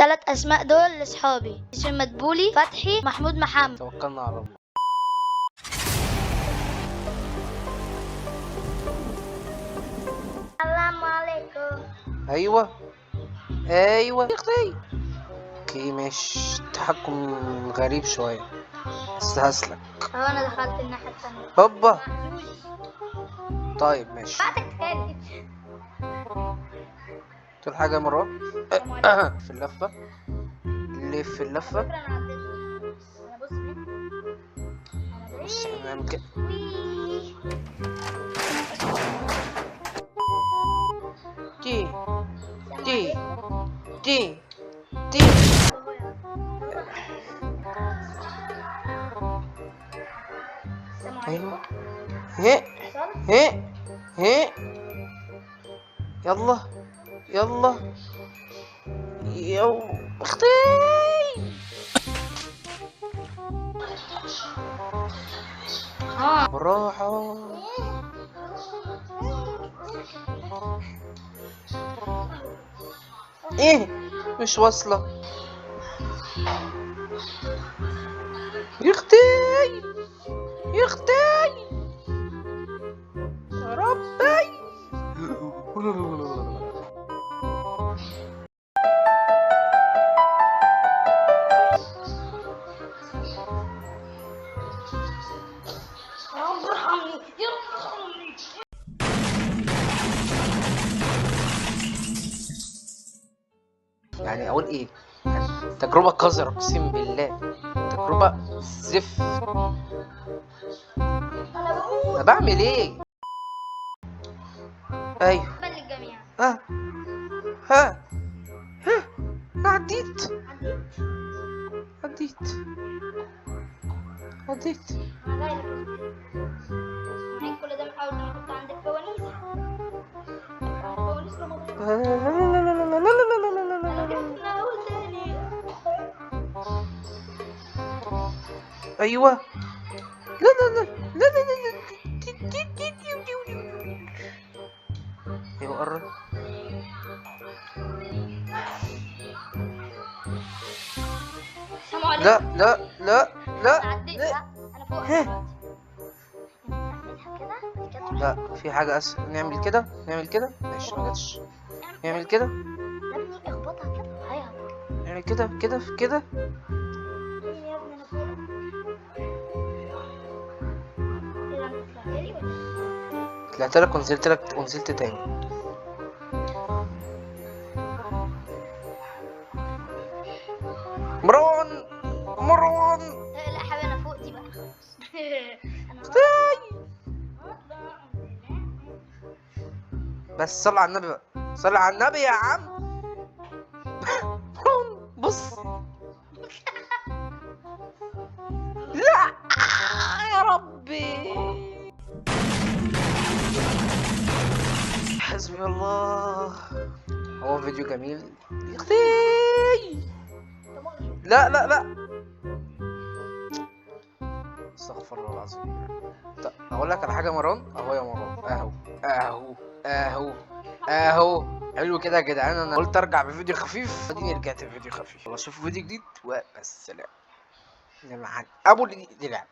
الثلاث اسماء دول لاصحابي: هشام مدبولي، فتحي، محمود محمد. توكلنا على الله. السلام عليكم. ايوه ايوه يا اختي. اوكي ماشي، تحكم غريب شويه بس هسلك. اهو انا دخلت الناحيه الثانيه. هوبا. طيب ماشي. بعتك تاني. تقول حاجه يا مروان؟ في اللفه، لف اللفه. انا عديت. انا بص بص احنا بنعمل كده. تي تي تي تي. ايوه. هي هي هي. يلا يلا يو اختي. بالراحة. ايه مش واصلة يا اختي يا اختي يا ربي. يعني اقول ايه؟ يعني تجربة قذرة اقسم بالله، تجربة زفت. انا بعمل ايه؟ ايوه. ها ها ها. عديت عديت عديت. كل ده من اول ما كنت عندك فوانيس. ايوه. لا لا لا لا لا لا. ايوه قرب. لا لا لا لا لا. لا في حاجة نعمل كده نعمل كده. ماشي ما جاتش. نعمل كده نعمل كده كده كده. طلعت لك ونزلت لك ونزلت تاني. مروان مروان. لا حبيبي انا فوق دي بقى. بس صل على النبي بقى، صل على النبي يا عم. بص. لا يا ربي. حسبي الله. هو فيديو جميل يا اختي. لا لا لا. استغفر الله العظيم. طب اقول لك على حاجه مروان، اهو يا مروان، اهو اهو اهو اهو. حلو كده يا جدعان. انا قلت ارجع بفيديو خفيف، اديني رجعت بفيديو خفيف. والله اشوف فيديو جديد وبس. سلام. مع ابو اللي دي لعب.